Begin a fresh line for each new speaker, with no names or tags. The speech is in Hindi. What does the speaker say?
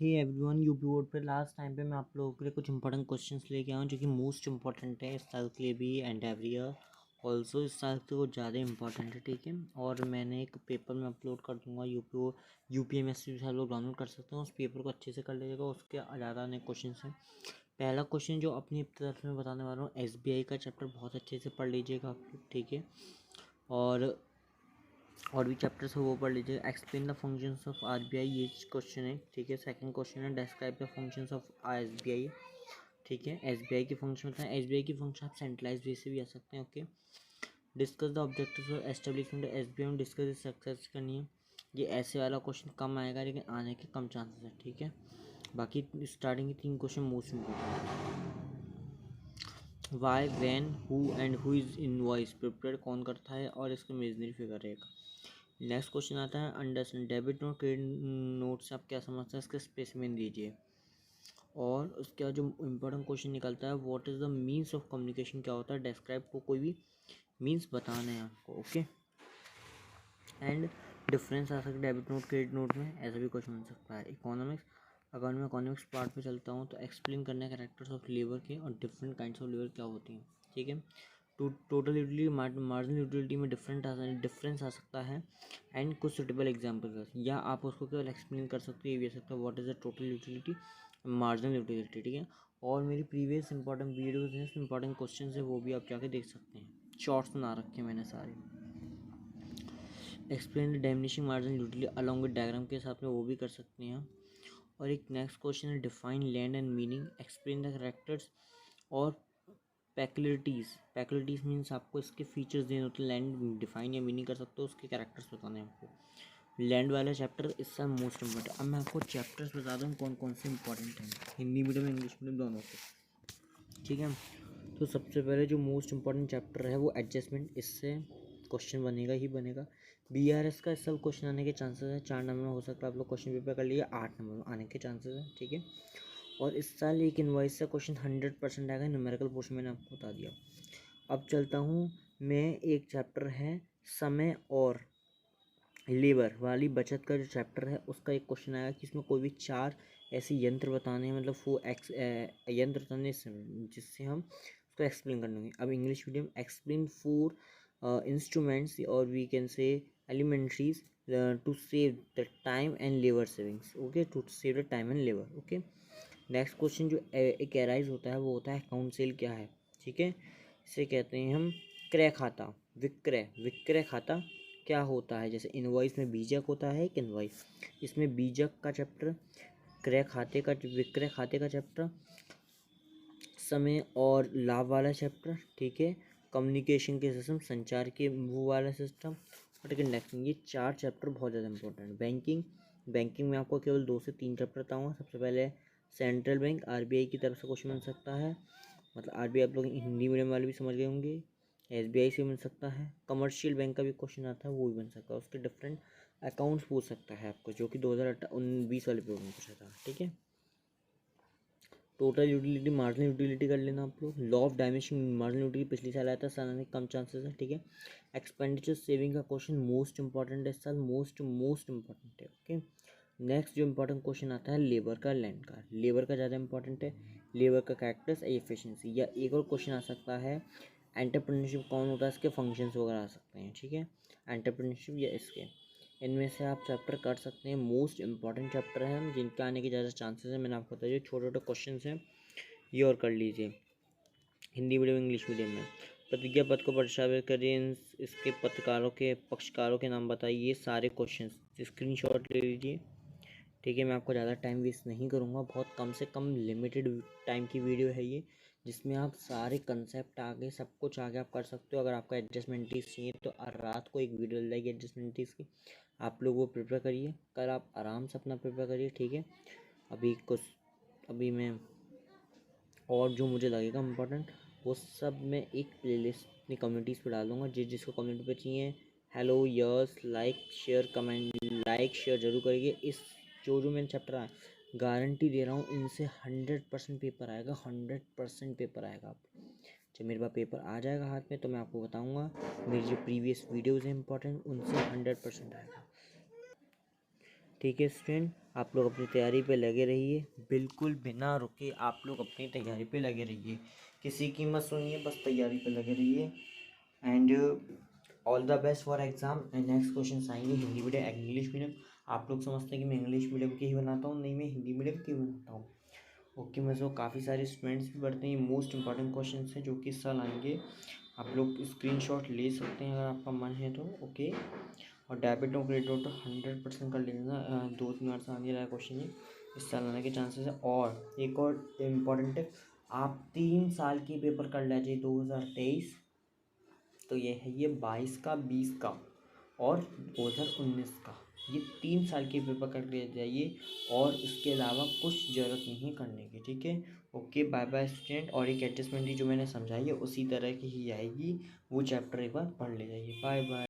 हे एवरीवन, यूपी बोर्ड पे लास्ट टाइम पे मैं आप लोगों के लिए कुछ इंपॉर्टेंट क्वेश्चंस लेके आया हूँ जो कि मोस्ट इंपॉर्टेंट है इस साल के लिए भी एंड एवरी ईयर ऑल्सो। इस साल से वो ज़्यादा इंपॉर्टेंट है, ठीक है। और मैंने एक पेपर में अपलोड कर दूँगा यूपीएमएससी से आप लोग डाउनलोड कर सकते हैं। उस पेपर को अच्छे से कर लीजिएगा, उसके ज़्यादा नए क्वेश्चन हैं। पहला क्वेश्चन जो अपनी तरफ से मैं बताने वाला हूँ, एसबीआई का चैप्टर बहुत अच्छे से पढ़ लीजिएगा आप लोग, ठीक है। और भी चैप्टर्स है वो पढ़ लीजिए। Explain the functions of RBI, ये क्वेश्चन है, ठीक है। सेकंड क्वेश्चन है describe the functions of SBI, ठीक है। एसबीआई की फंक्शन बताएं। एसबीआई की फंक्शन आप सेंट्रलाइज वे से भी आ सकते हैं, okay. Discuss the objectives of establishment SBI में, डिस्कस सक्सेस करनी है। ये ऐसे वाला क्वेश्चन कम आएगा लेकिन आने के कम चांसेस है, ठीक है। बाकी स्टार्टिंग के 3 क्वेश्चन मोस्ट इम्पोर्टेंट है। Why, when, who and who is invoice prepare कौन करता है और इसका इमेजिनरी फिगर है। नेक्स्ट क्वेश्चन आता है understand debit note credit note से आप क्या समझते हैं, इसके स्पेसिफिक दीजिए। और उसके बाद जो इम्पोर्टेंट क्वेश्चन निकलता है, what is the means of communication, क्या होता है। डिस्क्राइब को कोई भी मीन्स बताना है आपको, ओके। एंड डिफरेंस आ सकता है डेबिट नोट क्रेडिट नोट में, ऐसा भी क्वेश्चन बन सकता है। इकोनॉमिक्स, अगर मैं इकोनॉमिक्स पार्ट पे चलता हूँ तो एक्सप्लेन करने के कैरेक्टर्स ऑफ लेबर के और डिफरेंट काइंड्स ऑफ लेबर क्या होती हैं, ठीक है। टोटल यूटिलिटी मार्जिनल यूटिलिटी में डिफरेंस आ सकता है। एंड कुछ सुटेबल एग्जाम्पल, या आप उसको केवल एक्सप्लेन कर सकते हो, ये भी आ सकता है what is the total utility, marginal utility, ठीक है। और मेरी प्रीवियस इंपॉर्टेंट वीडियोज़ हैं, उसमें इंपॉर्टेंट क्वेश्चन है, वो भी आप जाके देख सकते हैं। शॉर्ट्स बना रखे हैं मैंने सारे। Explain the diminishing marginal utility along with diagram के साथ में, वो भी कर सकते हैं। और एक नेक्स्ट क्वेश्चन है define land and meaning, explain the characters और पैक्युलिटीज़ मीन्स आपको इसके फीचर्स देने होते हैं। लैंड डिफाइन या मीनिंग कर सकते हो, उसके कैरेक्टर्स बताने हैं आपको। लैंड वाला चैप्टर इसका मोस्ट इम्पोर्टेंट। अब मैं आपको चैप्टर्स बता दूँ कौन कौन से इंपॉर्टेंट हैं, हिंदी मीडियम इंग्लिश मीडियम दोनों के, ठीक है। तो सबसे पहले जो मोस्ट इम्पॉर्टेंट चैप्टर है वो एडजस्टमेंट, इससे क्वेश्चन बनेगा ही बनेगा। बीआरएस का सब क्वेश्चन आने के चांसेस है, 4 नंबर में हो सकता है। आप लोग क्वेश्चन पेपर कर लिए, 8 नंबर में आने के चांसेस है, ठीक है। और इस साल एक इनवॉइस से क्वेश्चन 100% आएगा, न्यूमेरिकल पोर्शन मैंने आपको बता दिया। अब चलता हूँ मैं, एक चैप्टर है समय और लेबर वाली बचत का जो चैप्टर है उसका एक क्वेश्चन आएगा कि इसमें कोई भी 4 ऐसे यंत्र बताने हैं, मतलब वो यंत्र बताने जिससे हम उसको एक्सप्लेन कर लेंगे। अब इंग्लिश मीडियम, एक्सप्लेन 4 इंस्ट्रूमेंट्स और we can say elementaries to save the time and labour savings, okay, to save the time and labour, okay. Next question जो एक एराइज होता है वो होता है अकाउंट सेल क्या है, ठीक है। इसे कहते हैं हम क्रय खाता, विक्रय खाता क्या होता है। जैसे इनवॉइस में बीजक होता है एक इनवॉइस, इसमें बीजक का चैप्टर, क्रय खाते का विक्रय खाते का चैप्टर, समय और लाभ वाला चैप्टर, ठीक है। कम्युनिकेशन के सिस्टम, संचार के वो वाला सिस्टम, और ठीक है। नेक्स्ट ये 4 चैप्टर बहुत ज़्यादा इंपॉर्टेंट। बैंकिंग में आपको केवल 2 से 3 चैप्टर बताऊँगा। सबसे पहले सेंट्रल बैंक, आरबीआई की तरफ से क्वेश्चन बन सकता है, मतलब आरबीआई आप लोग हिंदी मीडियम वाले भी समझ गए होंगे। एसबीआई से बन सकता है। कमर्शियल बैंक का भी क्वेश्चन आता है, वो भी बन सकता है। उसके डिफरेंट अकाउंट्स पूछ सकता है आपको, जो कि 2019 वाले पेपर में पूछा था, ठीक है। टोटल यूटिलिटी, मार्जिनल यूटिलिटी कर लेना आप लोग। Law of dimension, marginal utility पिछले साल आया था, साल आने के कम चांसेस है, ठीक है। एक्सपेंडिचर सेविंग का क्वेश्चन मोस्ट इंपॉर्टेंट है इस साल, मोस्ट इंपॉर्टेंट है, ओके। नेक्स्ट जो इंपॉर्टेंट क्वेश्चन आता है लेबर का, लैंड का। लेबर का ज़्यादा इंपॉर्टेंट है, लेबर का कैरेक्टर्स, एफिशिएंसी। या एक और क्वेश्चन आ सकता है एंटरप्रेन्योरशिप कौन होता है, इसके फंक्शंस वगैरह आ सकते हैं, ठीक है। एंटरप्रेन्योरशिप या इसके, इनमें से आप चैप्टर कर सकते हैं। मोस्ट इंपॉर्टेंट चैप्टर हैं जिनके आने के ज़्यादा चांसेस हैं, मैंने आपको बताया। जो छोटे छोटे क्वेश्चन हैं ये और कर लीजिए हिंदी मीडियम इंग्लिश मीडियम में। प्रतिज्ञा पत्र को प्रशासित करिए, इसके पत्रकारों के पक्षकारों के नाम बताइए। ये सारे क्वेश्चन स्क्रीनशॉट ले लीजिए, ठीक है। मैं आपको ज़्यादा टाइम वेस्ट नहीं करूँगा, बहुत कम से कम लिमिटेड टाइम की वीडियो है ये, जिसमें आप सारे कंसेप्ट आगे सब कुछ आगे आप कर सकते हो। अगर आपको एडजस्टमेंटीज चाहिए तो रात को एक वीडियो डल जाएगी एडजस्टमेंटीज की, आप लोग वो प्रिपेयर करिए। कल आप आराम से अपना प्रिपेयर करिए, ठीक है। अभी मैं और जो मुझे लगेगा इम्पोर्टेंट वो सब मैं एक प्लेलिस्ट अपनी कम्युनिटीज़ पे डालूंगा। जिसको कम्युनिटी पे चाहिए hello yes like share comment, like share जरूर करिए। इस जो मैंने चैप्टर आया गारंटी दे रहा हूँ, इनसे 100% पेपर आएगा, 100% पेपर आएगा। आप जब मेरे पास पेपर आ जाएगा हाथ में तो मैं आपको बताऊँगा। मेरी जो प्रीवियस वीडियोज़ हैं इंपॉर्टेंट, उनसे 100% आएगा, ठीक है स्टूडेंट। आप लोग अपनी तैयारी पे लगे रहिए, बिल्कुल बिना रुके आप लोग अपनी तैयारी पे लगे रहिए, किसी की मत सुनिए, बस तैयारी पे लगे रहिए। And all the best for exam. And next question आएंगे हिंदी मीडियम इंग्लिश मीडियम। आप लोग समझते हैं कि मैं इंग्लिश मीडियम के ही बनाता हूँ, नहीं मैं हिंदी मीडियम के बनाता हूँ। ओके, मैं सो काफ़ी सारे स्टूडेंट्स भी पढ़ते हैं, मोस्ट इंपॉर्टेंट क्वेश्चन हैं जो कि इस साल आएंगे। आप लोग स्क्रीनशॉट ले सकते हैं अगर आपका मन है तो। ओके, और डेबिट और क्रेडिट तो 100% कर लेना। 2-3 बार से आने रहा क्वेश्चन ये, इस साल आने के चांसेस है। और एक और इम्पॉर्टेंट टिप, आप 3 साल की पेपर कर लीजिए 2023, तो ये है ये 22 का, 20 का और 2019 का, ये 3 साल के पेपर कर ले जाइए और इसके अलावा कुछ ज़रूरत नहीं करने की, ठीक है। Okay, bye bye student. और एक एडजस्टमेंट जो मैंने समझाई है उसी तरह की ही आएगी, वो चैप्टर एक बार पढ़ ले जाइए। Bye bye.